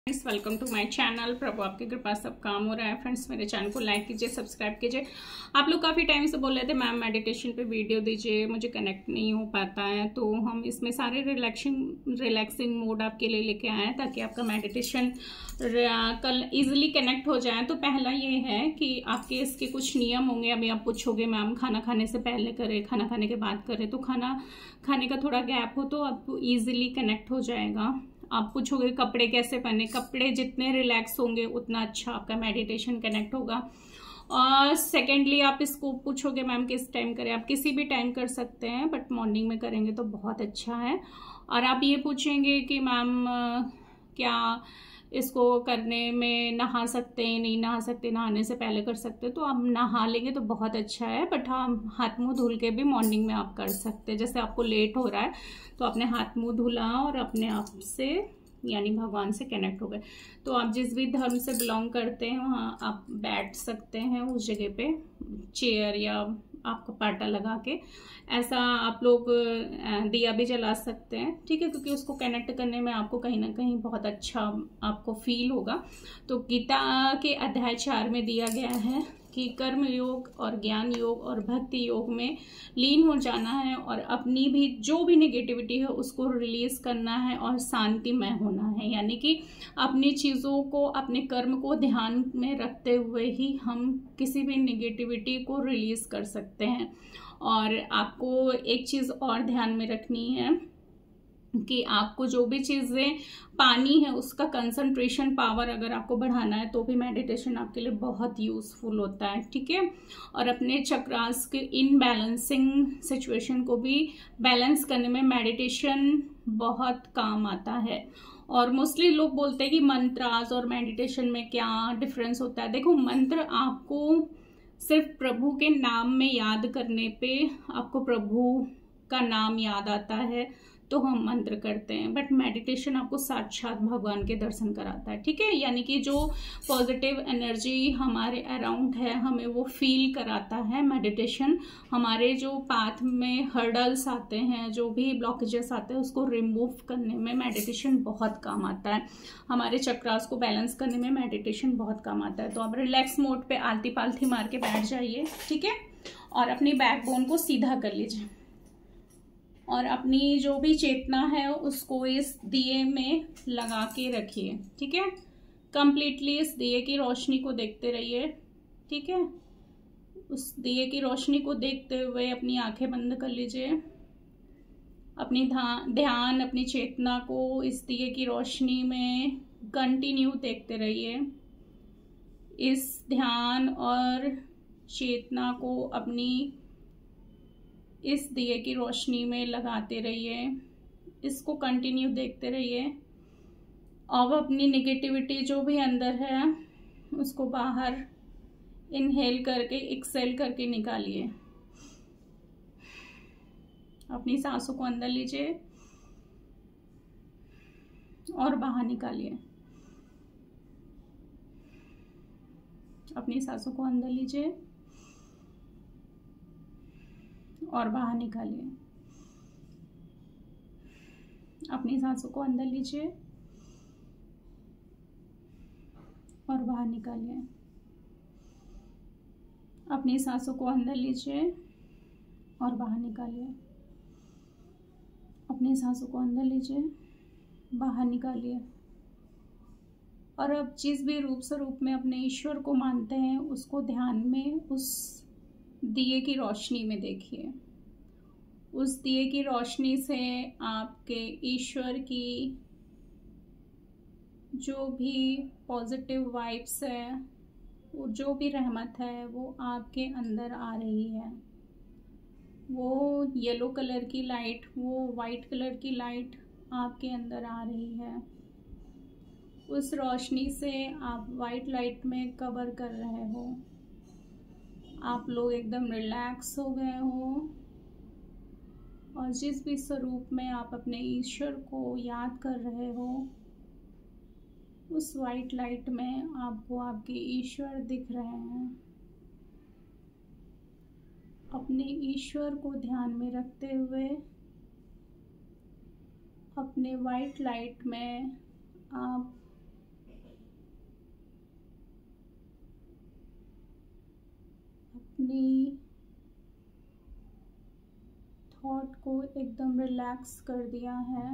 Friends welcome to my channel. प्रभु आपकी कृपा सब काम हो रहा है। फ्रेंड्स मेरे चैनल को लाइक कीजिए, सब्सक्राइब कीजिए। आप लोग काफ़ी टाइम से बोल रहे थे मैम मेडिटेशन पे वीडियो दीजिए, मुझे कनेक्ट नहीं हो पाता है, तो हम इसमें सारे रिलैक्सिंग मोड आपके लिए लेके आए हैं ताकि आपका मेडिटेशन कल ईजिली कनेक्ट हो जाए। तो पहला ये है कि आपके इसके कुछ नियम होंगे। अभी आप पूछोगे मैम खाना खाने से पहले करें, खाना खाने के बाद करें, तो खाना खाने का थोड़ा गैप हो तो आपको ईजिली कनेक्ट हो जाएगा। आप पूछोगे कपड़े कैसे पहने, कपड़े जितने रिलैक्स होंगे उतना अच्छा आपका मेडिटेशन कनेक्ट होगा। और सेकेंडली आप इसको पूछोगे मैम किस टाइम करें, आप किसी भी टाइम कर सकते हैं बट मॉर्निंग में करेंगे तो बहुत अच्छा है। और आप ये पूछेंगे कि मैम क्या इसको करने में नहा सकते हैं, नहीं नहा सकते, नहाने से पहले कर सकते हैं, तो आप नहा लेंगे तो बहुत अच्छा है। बट हाँ, हाथ मुंह धुल के भी मॉर्निंग में आप कर सकते हैं। जैसे आपको लेट हो रहा है तो आपने हाथ मुंह धुला और अपने आप से यानी भगवान से कनेक्ट हो गए। तो आप जिस भी धर्म से बिलोंग करते हैं वहाँ आप बैठ सकते हैं उस जगह पे, चेयर या आपका पाटा लगा के। ऐसा आप लोग दिया भी जला सकते हैं, ठीक है, क्योंकि उसको कनेक्ट करने में आपको कहीं ना कहीं बहुत अच्छा आपको फील होगा। तो गीता के अध्याय 4 में दिया गया है कि कर्म योग और ज्ञान योग और भक्ति योग में लीन हो जाना है और अपनी भी जो भी नेगेटिविटी है उसको रिलीज करना है और शांतिमय होना है। यानी कि अपनी चीज़ों को, अपने कर्म को ध्यान में रखते हुए ही हम किसी भी नेगेटिविटी को रिलीज कर सकते हैं। और आपको एक चीज़ और ध्यान में रखनी है कि आपको जो भी चीज़ें पानी है उसका कंसंट्रेशन पावर अगर आपको बढ़ाना है तो भी मेडिटेशन आपके लिए बहुत यूज़फुल होता है, ठीक है। और अपने चक्रास के इनबैलेंसिंग सिचुएशन को भी बैलेंस करने में मेडिटेशन बहुत काम आता है। और मोस्टली लोग बोलते हैं कि मंत्रास और मेडिटेशन में क्या डिफरेंस होता है। देखो, मंत्र आपको सिर्फ प्रभु के नाम में याद करने पे आपको प्रभु का नाम याद आता है तो हम मंत्र करते हैं, बट मेडिटेशन आपको साक्षात भगवान के दर्शन कराता है, ठीक है। यानी कि जो पॉजिटिव एनर्जी हमारे अराउंड है हमें वो फील कराता है मेडिटेशन। हमारे जो पाथ में हर्डल्स आते हैं, जो भी ब्लॉकेजेस आते हैं, उसको रिमूव करने में मेडिटेशन बहुत काम आता है। हमारे चक्रास को बैलेंस करने में मेडिटेशन बहुत काम आता है। तो आप रिलैक्स मोड पे आलती पालती मार के बैठ जाइए, ठीक है, और अपनी बैकबोन को सीधा कर लीजिए और अपनी जो भी चेतना है उसको इस दिए में लगा के रखिए, ठीक है। कंप्लीटली इस दिए की रोशनी को देखते रहिए, ठीक है। उस दिए की रोशनी को देखते हुए अपनी आंखें बंद कर लीजिए। अपनी ध्यान, अपनी चेतना को इस दिए की रोशनी में कंटिन्यू देखते रहिए। इस ध्यान और चेतना को अपनी इस दिए की रोशनी में लगाते रहिए, इसको कंटिन्यू देखते रहिए। अब अपनी नेगेटिविटी जो भी अंदर है उसको बाहर इनहेल करके एक्सेल करके निकालिए। अपनी सांसों को अंदर लीजिए और बाहर निकालिए। अपनी सांसों को अंदर लीजिए और बाहर निकालिए। अपनी सांसों को अंदर लीजिए और बाहर निकालिए। अपनी सांसों को अंदर लीजिए और बाहर निकालिए। अपनी सांसों को अंदर लीजिए, बाहर निकालिए। और अब जिस भी रूप स्वरूप में अपने ईश्वर को मानते हैं उसको ध्यान में उस दिए की रोशनी में देखिए। उस दिए की रोशनी से आपके ईश्वर की जो भी पॉजिटिव वाइब्स है, वो जो भी रहमत है वो आपके अंदर आ रही है। वो येलो कलर की लाइट, वो वाइट कलर की लाइट आपके अंदर आ रही है। उस रोशनी से आप वाइट लाइट में कवर कर रहे हो। आप लोग एकदम रिलैक्स हो गए हो और जिस भी स्वरूप में आप अपने ईश्वर को याद कर रहे हो उस वाइट लाइट में आपको आपके ईश्वर दिख रहे हैं। अपने ईश्वर को ध्यान में रखते हुए अपने वाइट लाइट में आप को एकदम रिलैक्स कर दिया है।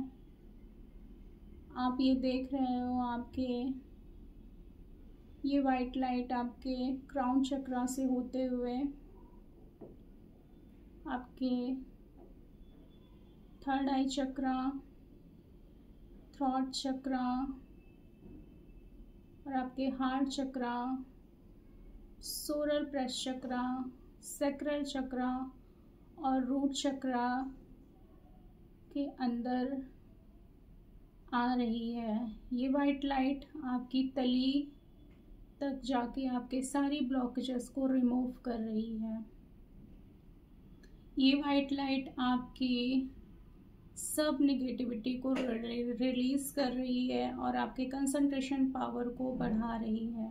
आप ये देख रहे हो आपके ये वाइट लाइट आपके क्राउन चक्रा से होते हुए आपके थर्ड आई चक्रा, थ्रोट चक्रा और आपके हार्ट चक्रा, सोलर प्रेस चक्रा, सैक्रल चक्रा और रूट चक्रा के अंदर आ रही है। ये वाइट लाइट आपकी तली तक जाके आपके सारी ब्लॉकेजेस को रिमूव कर रही है। ये वाइट लाइट आपकी सब नेगेटिविटी को रिलीज कर रही है और आपके कंसंट्रेशन पावर को बढ़ा रही है।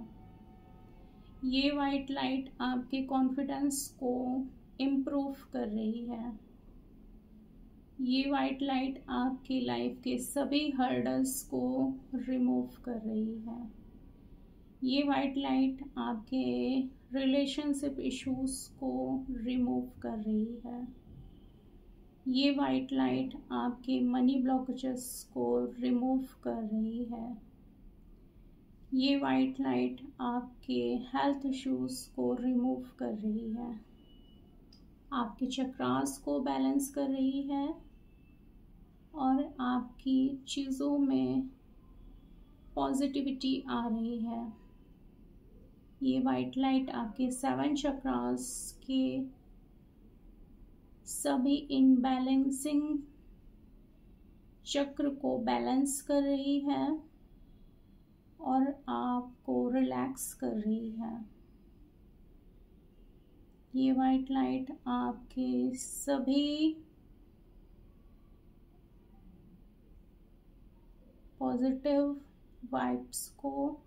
ये वाइट लाइट आपके कॉन्फिडेंस को इम्प्रूव कर रही है। ये वाइट लाइट आपकी लाइफ के सभी हर्डल्स को रिमूव कर रही है। ये वाइट लाइट आपके रिलेशनशिप इश्यूज को रिमूव कर रही है। ये वाइट लाइट आपके मनी ब्लॉकेजेस को रिमूव कर रही है। ये वाइट लाइट आपके हेल्थ इश्यूज को रिमूव कर रही है। आपके चक्रास को बैलेंस कर रही है और आपकी चीज़ों में पॉजिटिविटी आ रही है। ये वाइट लाइट आपके 7 चक्रास के सभी इनबैलेंसिंग चक्र को बैलेंस कर रही है और आपको रिलैक्स कर रही है। ये वाइट लाइट आपके सभी पॉजिटिव वाइब्स को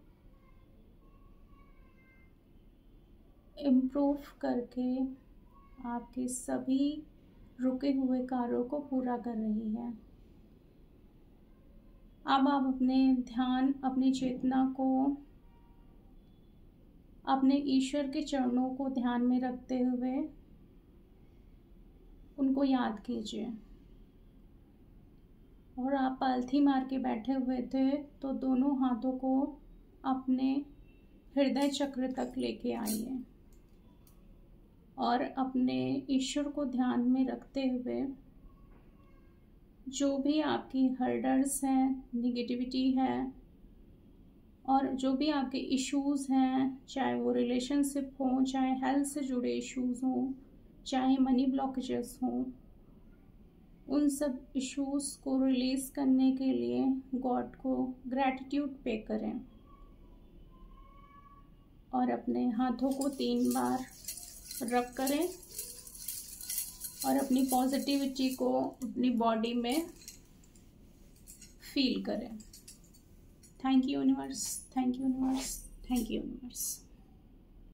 इम्प्रूव करके आपके सभी रुके हुए कार्यों को पूरा कर रही है। अब आप अपने ध्यान, अपनी चेतना को अपने ईश्वर के चरणों को ध्यान में रखते हुए उनको याद कीजिए। और आप पालथी मार के बैठे हुए थे तो दोनों हाथों को अपने हृदय चक्र तक लेके आइए और अपने ईश्वर को ध्यान में रखते हुए जो भी आपकी हर्डल्स हैं, निगेटिविटी है और जो भी आपके इश्यूज हैं, चाहे वो रिलेशनशिप हो, चाहे हेल्थ से जुड़े इश्यूज हों, चाहे मनी ब्लॉकेजेस हों, उन सब इश्यूज को रिलीज करने के लिए गॉड को ग्रैटिट्यूड पे करें और अपने हाथों को 3 बार रब करें और अपनी पॉजिटिविटी को अपनी बॉडी में फील करें। Thank you universe, thank you universe, thank you universe.